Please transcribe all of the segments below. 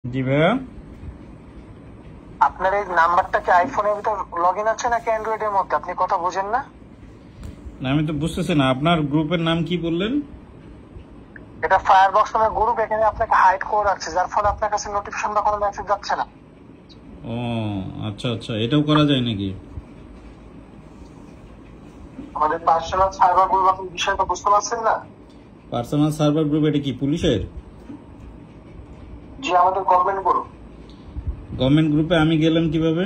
জি ভাইয়া। আপনার এই নাম্বারটা কি আইফোনের ভিতর লগইন আছে নাকি অ্যান্ড্রয়েড এর মধ্যে? আপনি কথা বুঝেন না? না, আমি তো বুঝতেছি না, আপনার গ্রুপের নাম কি বললেন? এটা ফায়ারবক্স নামের গ্রুপ, এখানে আপনাকে হাইড করে রাখছে, যার ফলে আপনার কাছে নোটিফিকেশন বা কোনো মেসেজ যাচ্ছে না। ও আচ্ছা আচ্ছা, এটাও করা যায় নাকি? আমাদের পার্সোনাল সার্ভার গ্রুপ, আপনি বিষয়টা বুঝতে পারছেন না? পার্সোনাল সার্ভার গ্রুপ এটা কি পুলিশের? জি, আমাদের গভর্নমেন্ট গ্রুপ। গভর্নমেন্ট গ্রুপে আমি গেলাম কিভাবে?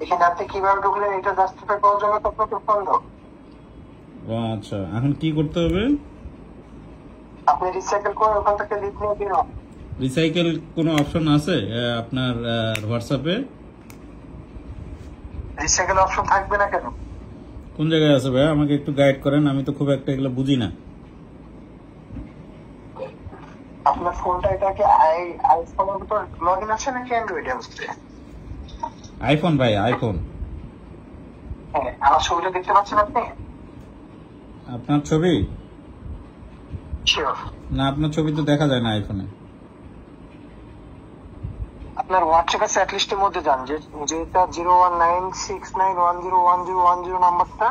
এখানে আপনি কিভাবে ঢুকলেন এটা জাস্টিফাই করার জন্য তো আপনাকে ফলো। ও আচ্ছা, এখন কি করতে হবে? আপনি রিসাইকেল করে ওখান থেকে লিখ নিয়ে দিন। রিসাইকেল কোনো অপশন আছে আপনার হোয়াটসঅ্যাপে? রিসাইকেল অপশন থাকবে না কেন? কোন জায়গায় আছে ভাইয়া, আমাকে একটু গাইড করেন, আমি তো খুব একটা এগুলো বুঝি না। আপনার ফোনটা এটা কি আইফোনের ভিতর লগইন আছে নাকি অ্যান্ড্রয়েড এর মধ্যে? আইফোন ভাই, আইফোন। হ্যাঁ, আমার ছবিটা দেখতে পাচ্ছেন আপনি? আপনার ছবি? শিওর। না, আপনার ছবি তো দেখা যায় না আইফোনে। আপনার হোয়াটসঅ্যাপের চ্যাট লিস্টের মধ্যে যান, যেটা 01969101010 নাম্বারটা,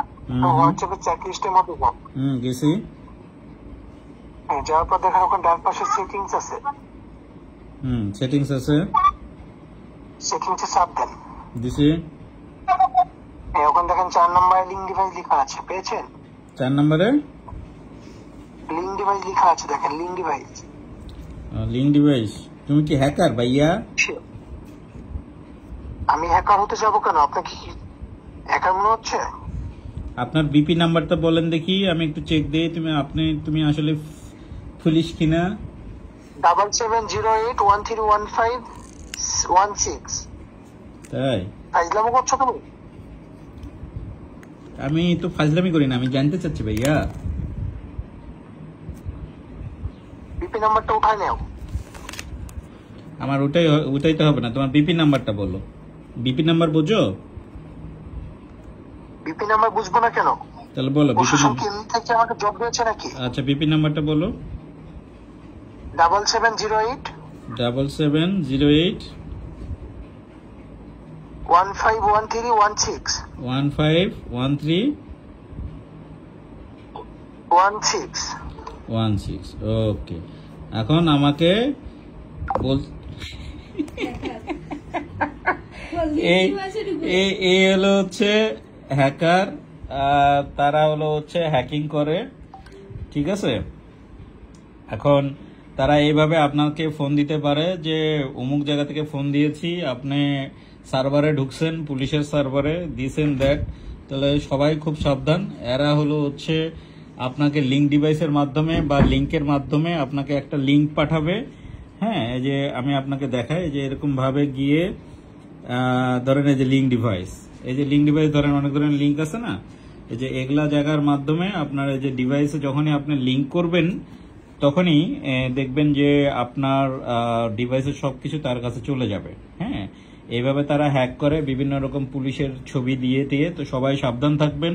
হোয়াটসঅ্যাপের চ্যাট লিস্টের মধ্যে যান। গেছি। হ্যাঁ, যাওয়ার পর দেখেন ওখানে ডান পাশে সেটিংস আছে। সেটিংস আছে। সেটিংসে চাপ দেন। দিছি। হ্যাঁ, ওখানে দেখেন 4 নম্বরে লিঙ্ক ডিভাইস লেখা আছে, পেয়েছেন? 4 নম্বরে লিঙ্ক ডিভাইস লেখা আছে, দেখেন লিঙ্ক ডিভাইস। Link device. তুমি কি হ্যাকার ভাইয়া? আমি হ্যাকার হতে যাবো কেন? আপনাকে কি হ্যাকার মনে হচ্ছে? আপনার বিপি নাম্বারটা বলেন দেখি, আমি একটু চেক দিই তুমি আসলে পুলিশ কিনা। 7708131516। তাই? ফাইজলামো করছো তুমি? আমি তো ফাজলামি করি না, আমি জানতে চাচ্ছি ভাইয়া। বিপি নাম্বারটা উঠায় নাও। আমার ওটাই তো হবে না, তোমার বিপি নাম্বারটা বলো। বিপি নাম্বার বোঝো? বিপি নাম্বার বুঝবো না কেন? তাহলে বলো বিপি প্রশাসন নাম্বার। কেন্দ্র থেকে আমাকে জব দিয়েছে নাকি? আচ্ছা, বিপি নাম্বারটা বলো। 7708 7708 151316 151316। ওকে, এখন আমাকে বল। এই হলো হচ্ছে হ্যাকার, তারা হলো হচ্ছে হ্যাকিং করে, ঠিক আছে? এখন তারা এইভাবে আপনাকে ফোন দিতে পারে যে অমুক জায়গা থেকে ফোন দিয়েছি, আপনি সার্ভারে ঢুকছেন, পুলিশের সার্ভারে দিয়েছেন দ্যাট। তাহলে সবাই খুব সাবধান, এরা হলো হচ্ছে আপনাকে লিঙ্ক ডিভাইসের মাধ্যমে বা লিঙ্কের মাধ্যমে আপনাকে একটা লিঙ্ক পাঠাবে। হ্যাঁ, এই যে আমি আপনাকে দেখাই, যে এরকম ভাবে গিয়ে ধরেন এই যে লিঙ্ক ডিভাইস, ধরেন অনেক ধরনের লিঙ্ক আছে না, এই যে এগুলা জায়গার মাধ্যমে আপনার এই যে ডিভাইসে যখনই আপনি লিঙ্ক করবেন, তখনই দেখবেন যে আপনার ডিভাইসের সবকিছু তার কাছে চলে যাবে। হ্যাঁ, এইভাবে তারা হ্যাক করে বিভিন্ন রকম পুলিশের ছবি দিয়ে। তো সবাই সাবধান থাকবেন,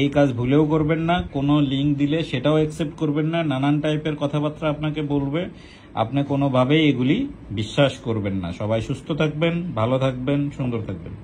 এই কাজ ভুলেও করবেন না। কোনো লিঙ্ক দিলে সেটাও অ্যাকসেপ্ট করবেন না, নানান টাইপের কথাবার্তা আপনাকে বলবে, আপনি কোনোভাবেই এগুলি বিশ্বাস করবেন না। সবাই সুস্থ থাকবেন, ভালো থাকবেন, সুন্দর থাকবেন।